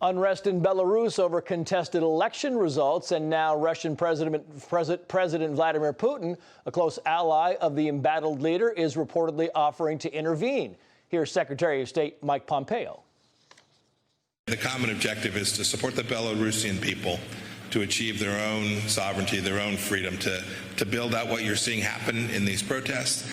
Unrest in Belarus over contested election results, and now Russian President Vladimir Putin, a close ally of the embattled leader, is reportedly offering to intervene. Here's Secretary of State Mike Pompeo. The common objective is to support the Belarusian people to achieve their own sovereignty, their own freedom, to build out what you're seeing happen in these protests.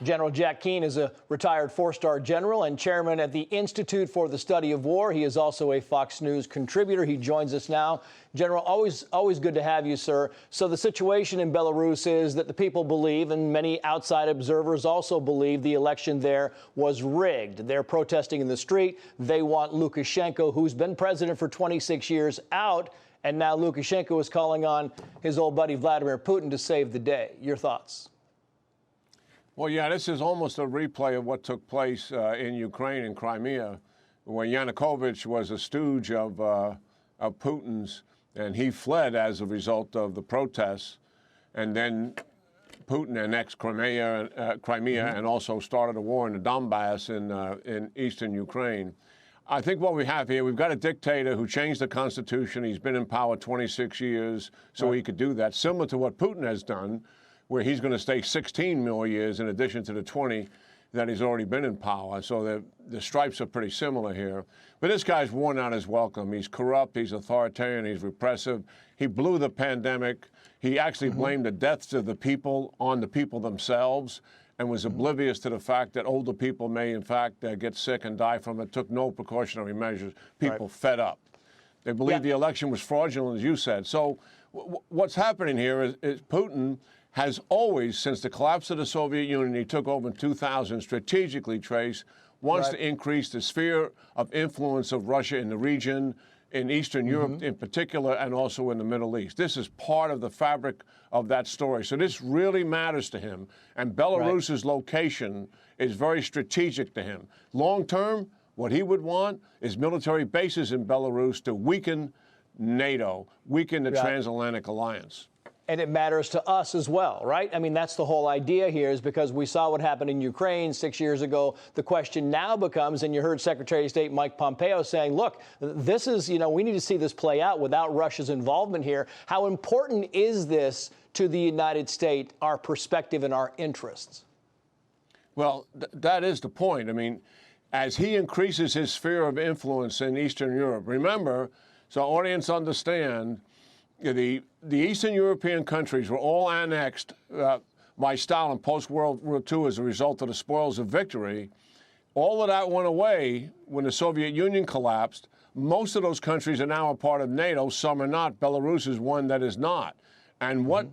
General Jack Keane is a retired four-star general and chairman at the Institute for the Study of War. He is also a Fox News contributor. He joins us now. General, always good to have you, sir. So the situation in Belarus is that the people believe, and many outside observers also believe, the election there was rigged. They're protesting in the street. They want Lukashenko, who's been president for 26 years, out. And now Lukashenko is calling on his old buddy Vladimir Putin to save the day. Your thoughts? Well, yeah, this is almost a replay of what took place in Ukraine and Crimea, where Yanukovych was a stooge of Putin's, and he fled as a result of the protests. And then Putin annexed Crimea and also started a war in the Donbass in eastern Ukraine. I think what we have here, we've got a dictator who changed the Constitution. He's been in power 26 years, so he could do that, similar to what Putin has done, where he's going to stay 16 more years in addition to the 20 that he's already been in power. So the stripes are pretty similar here. But this guy's worn out his welcome. He's corrupt, he's authoritarian, he's repressive. He blew the pandemic. He actually blamed the deaths of the people on the people themselves and was oblivious to the fact that older people may, in fact, get sick and die from it, took no precautionary measures. People fed up. They believe the election was fraudulent, as you said. So what's happening here is Putin has always, since the collapse of the Soviet Union, he took over in 2000, strategically, Trace, wants to increase the sphere of influence of Russia in the region, in Eastern Europe in particular, and also in the Middle East. This is part of the fabric of that story. So this really matters to him. And Belarus's location is very strategic to him. Long term, what he would want is military bases in Belarus to weaken NATO, weaken the transatlantic alliance. And it matters to us as well, right? I mean, that's the whole idea here, is because we saw what happened in Ukraine 6 years ago. The question now becomes, and you heard Secretary of State Mike Pompeo saying, look, this is, we need to see this play out without Russia's involvement here. How important is this to the United States, our perspective and our interests? Well, that is the point. I mean, as he increases his sphere of influence in Eastern Europe, remember, so audience understand, the Eastern European countries were all annexed by Stalin post-World War II as a result of the spoils of victory. All of that went away when the Soviet Union collapsed. Most of those countries are now a part of NATO. Some are not. Belarus is one that is not. And what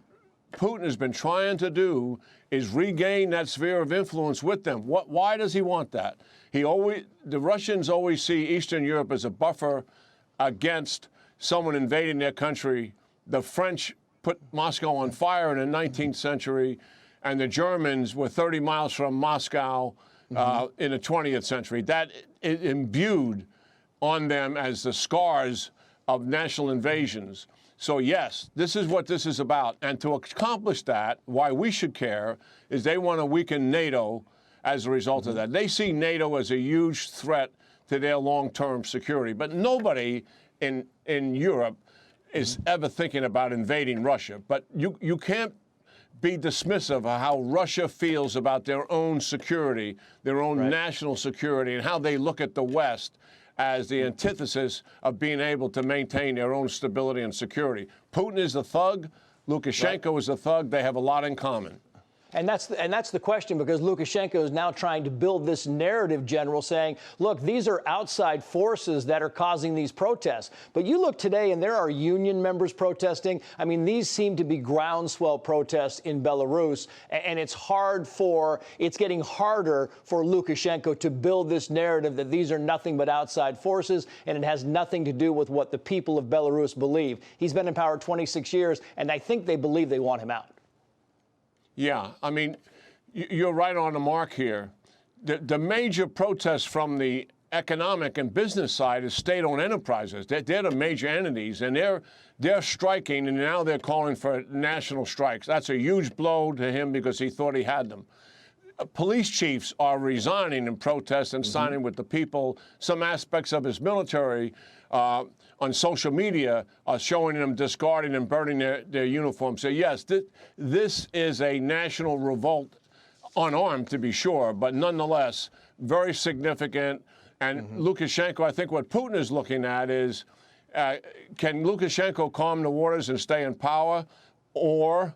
Putin has been trying to do is regain that sphere of influence with them. Why does he want that? The Russians always see Eastern Europe as a buffer against someone invading their country. The French put Moscow on fire in the 19th century, and the Germans were 30 miles from Moscow in the 20th century. That is imbued on them as the scars of national invasions. So, yes, this is what this is about. And to accomplish that, why we should care is they want to weaken NATO as a result of that. They see NATO as a huge threat to their long-term security. But nobody in Europe is ever thinking about invading Russia. But you can't be dismissive of how Russia feels about their own security, their own national security, and how they look at the West as the antithesis of being able to maintain their own stability and security. Putin is a thug. Lukashenko is a thug. They have a lot in common. And that's the question, because Lukashenko is now trying to build this narrative, General, saying, look, these are outside forces that are causing these protests. But you look today and there are union members protesting. I mean, these seem to be groundswell protests in Belarus. And it's getting harder for Lukashenko to build this narrative that these are nothing but outside forces, and it has nothing to do with what the people of Belarus believe. He's been in power 26 years, and I think they believe they want him out. Yeah, I mean, you're right on the mark here. The major protest from the economic and business side is state-owned enterprises. They're the major entities, and they're striking, and now they're calling for national strikes. That's a huge blow to him because he thought he had them. Police chiefs are resigning in protest and signing with the people. Some aspects of his military on social media are showing them discarding and burning their uniforms. So, yes, this is a national revolt, unarmed to be sure, but nonetheless very significant. And Lukashenko, I think what Putin is looking at is, can Lukashenko calm the waters and stay in power, or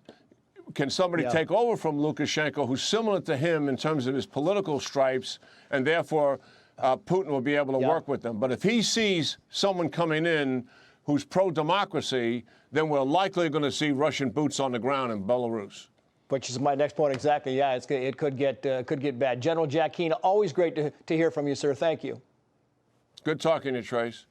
can somebody take over from Lukashenko who's similar to him in terms of his political stripes, and therefore Putin will be able to work with them? But if he sees someone coming in who's pro-democracy, then we're likely going to see Russian boots on the ground in Belarus. Which is my next point exactly. Yeah, it could get bad. General Jack Keane, always great to hear from you, sir. Thank you. Good talking to you, Trace.